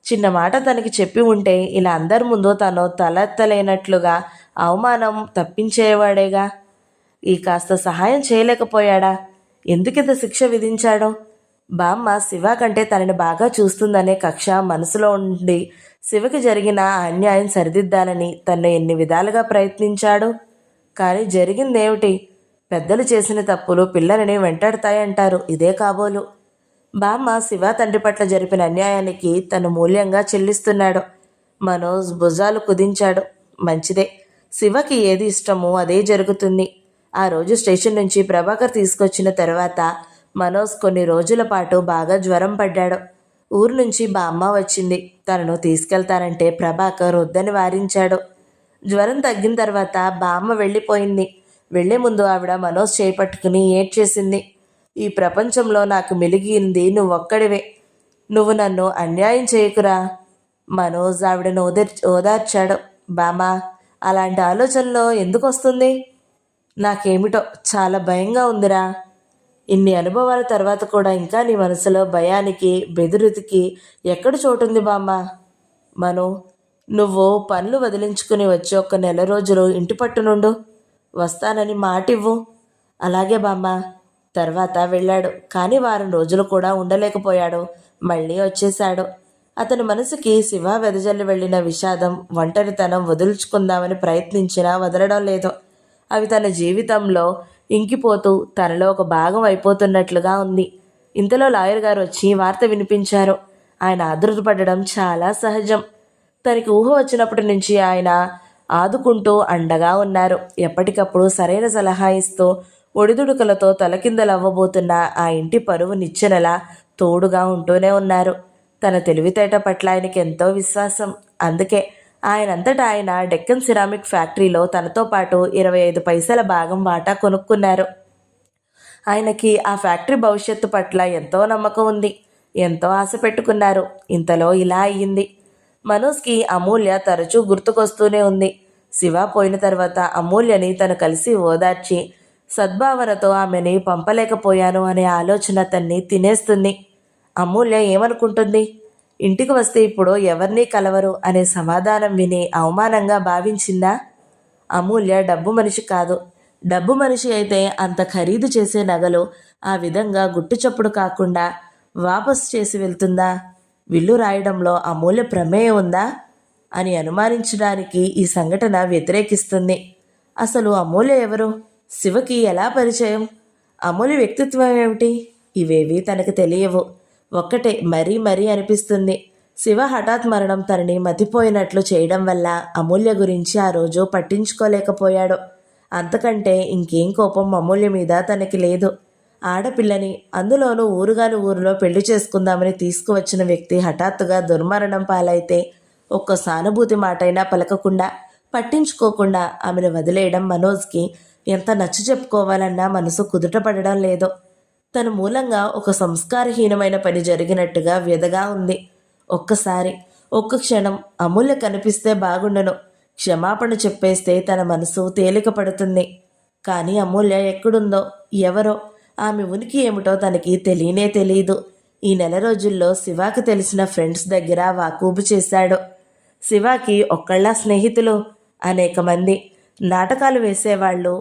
చిన్న మాట తనకి చెప్పి ఉంటే ఇలా అందరి ముందు తను తలెత్తలేనట్లుగా అవమానం తప్పించేవాడేగా. ఈ కాస్త సహాయం చేయలేకపోయాడా? ఎందుకింత శిక్ష విధించాడో? బామ్మ శివ కంటే తనని బాగా చూస్తుందనే కక్ష మనసులో ఉండి శివకి జరిగిన అన్యాయం సరిదిద్దాలని తను ఎన్ని విధాలుగా ప్రయత్నించాడు. కానీ జరిగిందేమిటి? పెద్దలు చేసిన తప్పులు పిల్లలని వెంటాడతాయంటారు. ఇదే కాబోలు. బామ్మ శివ తండ్రి పట్ల జరిపిన అన్యాయానికి తను మూల్యంగా చెల్లిస్తున్నాడు. మనోజ్ భుజాలు కుదించాడు. మంచిదే, శివకి ఏది ఇష్టమో అదే జరుగుతుంది. ఆ రోజు స్టేషన్ నుంచి ప్రభాకర్ తీసుకొచ్చిన తర్వాత మనోజ్ కొన్ని రోజుల పాటు బాగా జ్వరం పడ్డాడు. ఊరు నుంచి బామ్మ వచ్చింది. తనను తీసుకెళ్తానంటే ప్రభాకర్ వద్దని వారించాడు. జ్వరం తగ్గిన తర్వాత బామ్మ వెళ్ళిపోయింది. వెళ్లే ముందు ఆవిడ మనోజ్ చేపట్టుకుని ఏడ్చేసింది. ఈ ప్రపంచంలో నాకు మిలిగింది నువ్వొక్కడివే. నువ్వు నన్ను అన్యాయం చేయకురా. మనోజ్ ఆవిడను ఓదార్చాడు. బామా, అలాంటి ఆలోచనలో ఎందుకు వస్తుంది? నాకేమిటో చాలా భయంగా ఉందిరా. ఇన్ని అనుభవాల తర్వాత కూడా ఇంకా నీ మనసులో భయానికి బెదురుతికి ఎక్కడ చోటుంది బామ్మ? మను, నువ్వు పనులు వదిలించుకుని వచ్చి 1 నెల రోజులు ఇంటి పట్టునుండు. వస్తానని మాటివ్వు. అలాగే బామ్మ. తర్వాత వెళ్ళాడు. కానీ వారం రోజులు కూడా ఉండలేకపోయాడు. మళ్ళీ వచ్చేశాడు. అతని మనసుకి శివ వెదజల్లి వెళ్ళిన విషాదం, ఒంటరితనం వదులుచుకుందామని ప్రయత్నించినా వదలడం లేదు. అవి తన జీవితంలో ఇంకిపోతూ తనలో ఒక భాగం అయిపోతున్నట్లుగా ఉంది. ఇంతలో లాయర్ గారు వచ్చి వార్త వినిపించారు. ఆయన ఆదుర్పడడం చాలా సహజం. తనకి ఊహ వచ్చినప్పటి నుంచి ఆయన ఆదుకుంటూ అండగా ఉన్నారు. ఎప్పటికప్పుడు సరైన సలహా ఇస్తూ ఒడిదుడుకులతో తలకిందలవ్వబోతున్న ఆ ఇంటి పరువు నిచ్చెనలా తోడుగా ఉంటూనే ఉన్నారు. తన తెలివితేట పట్ల ఆయనకి ఎంతో విశ్వాసం. అందుకే ఆయనంతటా ఆయన డెక్కన్ సిరామిక్ ఫ్యాక్టరీలో తనతో పాటు 25 పైసల భాగం వాటా కొనుక్కున్నారు. ఆయనకి ఆ ఫ్యాక్టరీ భవిష్యత్తు పట్ల ఎంతో నమ్మకం ఉంది. ఎంతో ఆశ పెట్టుకున్నారు. ఇంతలో ఇలా అయ్యింది. మనోజ్కి అమూల్య తరచూ గుర్తుకొస్తూనే ఉంది. శివ పోయిన తర్వాత అమూల్యని తను కలిసి ఓదార్చి సద్భావనతో ఆమెని పంపలేకపోయాను అనే ఆలోచన తన్ని తినేస్తుంది. అమూల్య ఏమనుకుంటుంది? ఇంటికి వస్తే ఇప్పుడు ఎవరినీ కలవరు అనే సమాధానం విని అవమానంగా భావించిందా? అమూల్య డబ్బు మనిషి కాదు. డబ్బు మనిషి అయితే అంత ఖరీదు చేసే నగలు ఆ విధంగా గుట్టుచప్పుడు కాకుండా వాపసు చేసి వెళ్తుందా? విల్లు రాయడంలో అమూల్య ప్రమేయం ఉందా అని అనుమానించడానికి ఈ సంఘటన వ్యతిరేకిస్తుంది. అసలు అమూల్య ఎవరు? శివకి ఎలా పరిచయం? అమూల్య వ్యక్తిత్వం ఏమిటి? ఇవేవి తనకు తెలియవు. ఒక్కటే మరీ మరీ అనిపిస్తుంది. శివ హఠాత్ మరణం తనని మతిపోయినట్లు చేయడం వల్ల అమూల్య గురించి ఆ రోజు పట్టించుకోలేకపోయాడు. అంతకంటే ఇంకేం కోపం అమూల్య మీద తనకి లేదు. ఆడపిల్లని, అందులోనూ ఊరుగాని ఊరిలో పెళ్లి చేసుకుందామని తీసుకువచ్చిన వ్యక్తి హఠాత్తుగా దుర్మరణం పాలైతే ఒక్క సానుభూతి మాటైనా పలకకుండా పట్టించుకోకుండా ఆమెను వదిలేయడం మనోజ్కి ఎంత నచ్చ చెప్పుకోవాలన్నా మనసు కుదుటపడడం లేదు. తన మూలంగా ఒక సంస్కారహీనమైన పని జరిగినట్టుగా వ్యధగా ఉంది. ఒక్క క్షణం అమూల్య కనిపిస్తే బాగుండను. క్షమాపణ చెప్పేస్తే తన మనసు తేలిక పడుతుంది. కానీ అమూల్య ఎక్కడుందో, ఎవరో, ఆమె ఉనికి ఏమిటో తనకి తెలియనే తెలియదు. ఈ నెల రోజుల్లో శివాకి తెలిసిన ఫ్రెండ్స్ దగ్గర వాకూబు చేశాడు. శివాకి ఒక్కళ్ళ స్నేహితులు అనేక మంది. నాటకాలు వేసేవాళ్ళు,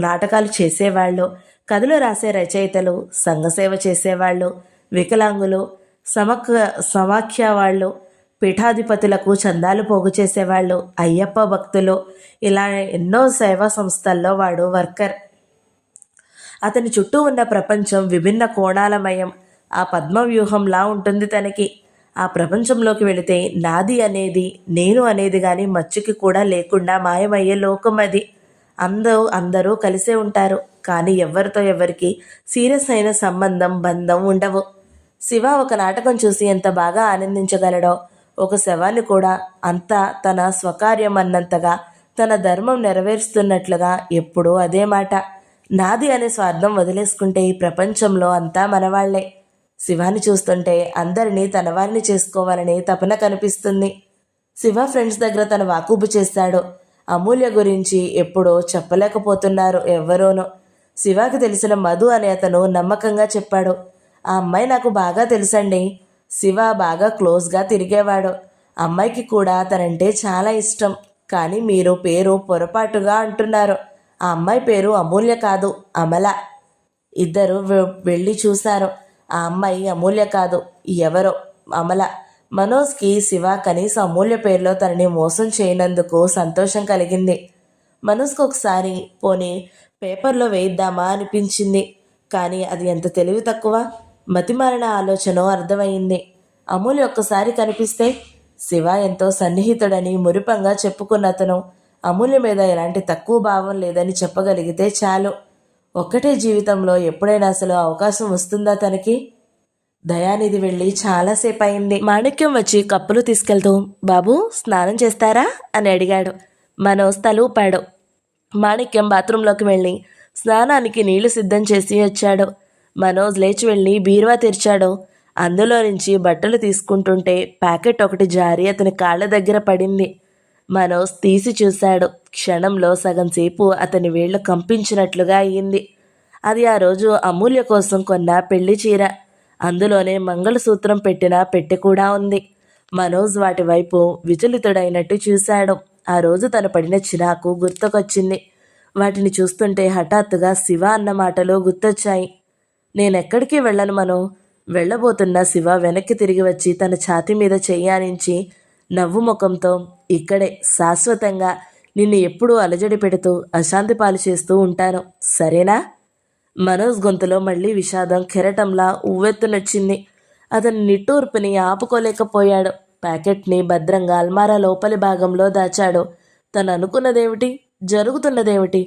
నాటకాలు చేసేవాళ్ళు, కథలు రాసే రచయితలు, సంఘసేవ చేసేవాళ్ళు, వికలాంగులు, సమాఖ్య వాళ్ళు, పీఠాధిపతులకు చందాలు పోగు చేసేవాళ్ళు, అయ్యప్ప భక్తులు, ఇలా ఎన్నో సేవా సంస్థల్లో వాడు వర్కర్. అతని చుట్టూ ఉన్న ప్రపంచం విభిన్న కోణాలమయం. ఆ పద్మవ్యూహంలా ఉంటుంది తనకి. ఆ ప్రపంచంలోకి వెళితే నాది అనేది, నేను అనేది కానీ మచ్చుకి కూడా లేకుండా మాయమయ్యే లోకం అది. అందరూ కలిసే ఉంటారు. కానీ ఎవరితో ఎవరికి సీరియస్ అయిన బంధం ఉండవు. శివ ఒక నాటకం చూసి ఎంత బాగా ఆనందించగలడో, ఒక శవాన్ని కూడా అంతా తన స్వకార్యం అన్నంతగా, తన ధర్మం నెరవేరుస్తున్నట్లుగా ఎప్పుడూ అదే మాట. నాది అనే స్వార్థం వదిలేసుకుంటే ఈ ప్రపంచంలో అంతా మనవాళ్లే. శివాని చూస్తుంటే అందరినీ తన వారిని చేసుకోవాలని తపన కనిపిస్తుంది. శివ ఫ్రెండ్స్ దగ్గర తన వాకూబు చేశాడు. అమూల్య గురించి ఎప్పుడో చెప్పలేకపోతున్నారు ఎవ్వరోనూ. శివాకి తెలిసిన మధు అనే అతను నమ్మకంగా చెప్పాడు. ఆ అమ్మాయి నాకు బాగా తెలుసండి. శివ బాగా క్లోజ్గా తిరిగేవాడు. అమ్మాయికి కూడా తనంటే చాలా ఇష్టం. కానీ మీరు పేరు పొరపాటుగా అంటున్నారు. ఆ అమ్మాయి పేరు అమూల్య కాదు, అమల. ఇద్దరు వెళ్ళి చూశారు. ఆ అమ్మాయి అమూల్య కాదు, ఎవరో అమల. మనోజ్కి శివ కనీసం అమూల్య పేరులో తనని మోసం చేయనందుకు సంతోషం కలిగింది. మనోజ్కి ఒకసారి పోనీ పేపర్లో వేయిద్దామా అనిపించింది. కానీ అది ఎంత తెలివి తక్కువ, మతిమారిన ఆలోచన అర్థమైంది. అమూల్య ఒక్కసారి కనిపిస్తే, శివ ఎంతో సన్నిహితుడని మురిపంగా చెప్పుకున్న అతను అమూల్య మీద ఎలాంటి తక్కువ భావం లేదని చెప్పగలిగితే చాలు. ఒక్కటే జీవితంలో ఎప్పుడైనా అసలు అవకాశం వస్తుందా తనకి? దయానిధి వెళ్ళి చాలాసేపు అయింది. మాణిక్యం వచ్చి కప్పులు తీసుకెళ్తూ, బాబు స్నానం చేస్తారా అని అడిగాడు. మనోజ్ తల ఊపాడు. మాణిక్యం బాత్రూంలోకి వెళ్ళి స్నానానికి నీళ్లు సిద్ధం చేసి వచ్చాడు. మనోజ్ లేచి వెళ్ళి బీరువా తెరిచాడు. అందులో నుంచి బట్టలు తీసుకుంటుంటే ప్యాకెట్ ఒకటి జారి అతని కాళ్ళ దగ్గర పడింది. మనోజ్ తీసి చూశాడు. క్షణంలో సగం సేపు అతని వేళ్లు కంపించినట్లుగా అయ్యింది. అది ఆ రోజు అమూల్య కోసం కొన్న పెళ్లి చీర. అందులోనే మంగళసూత్రం పెట్టిన పెట్టె కూడా ఉంది. మనోజ్ వాటి వైపు విచలితుడైనట్టు చూశాడు. ఆ రోజు తను పడిన చిరాకు గుర్తుకొచ్చింది. వాటిని చూస్తుంటే హఠాత్తుగా శివ అన్న మాటలు గుర్తొచ్చాయి. నేనెక్కడికి వెళ్ళను మనో. వెళ్ళబోతున్న శివ వెనక్కి తిరిగి వచ్చి తన ఛాతీ మీద చెయ్యానించి నవ్వు ముఖంతో, ఇక్కడే శాశ్వతంగా నిన్ను ఎప్పుడూ అలజడి పెడుతూ అశాంతి పాలు చేస్తూ ఉంటాను, సరేనా? మనోజ్ గొంతులో మళ్ళీ విషాదం కెరటంలా ఉవ్వెత్తునొచ్చింది. అతని నిట్టూర్పుని ఆపుకోలేకపోయాడు. ప్యాకెట్ని భద్రంగా అల్మారా లోపలి భాగంలో దాచాడు. తను అనుకున్నదేమిటి, జరుగుతున్నదేమిటి?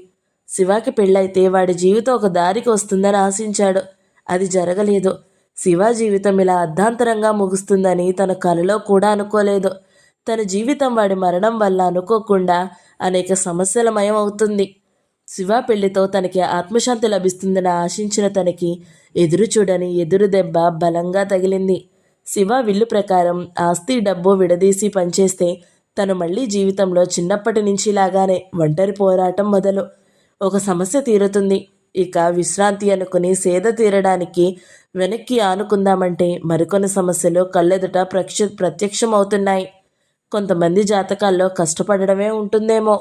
శివాకి పెళ్ళైతే వాడి జీవితం ఒక దారికి వస్తుందని ఆశించాడు. అది జరగలేదు. శివ జీవితం ఇలా అర్ధాంతరంగా ముగుస్తుందని తన కలలో కూడా అనుకోలేదు. తన జీవితం వాడి మరణం వల్ల అనుకోకుండా అనేక సమస్యలమయం అవుతుంది. శివ పెళ్లితో తనకి ఆత్మశాంతి లభిస్తుందని ఆశించిన తనకి ఎదురు చూడని ఎదురు దెబ్బ బలంగా తగిలింది. శివ విల్లు ప్రకారం ఆస్తి డబ్బు విడదీసి పనిచేస్తే తను మళ్ళీ జీవితంలో చిన్నప్పటి నుంచి లాగానే ఒంటరి పోరాటం మొదలు. ఒక సమస్య తీరుతుంది, ఇక విశ్రాంతి అనుకుని సేద తీరడానికి వెనక్కి ఆనుకుందామంటే మరికొన్ని సమస్యలు కళ్ళెదుట ప్రత్యక్షమవుతున్నాయి. కొంతమంది జాతకాల్లో కష్టపడడమే ఉంటుందేమో.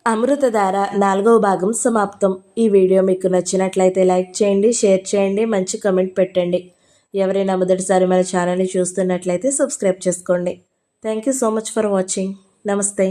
అమృతధార 4వ భాగం సమాప్తం. ఈ వీడియో మీకు నచ్చినట్లయితే లైక్ చేయండి, షేర్ చేయండి, మంచి కమెంట్ పెట్టండి. ఎవరైనా మొదటిసారి మన ఛానల్ని చూస్తున్నట్లయితే సబ్స్క్రైబ్ చేసుకోండి. Thank you so much for watching. నమస్తే.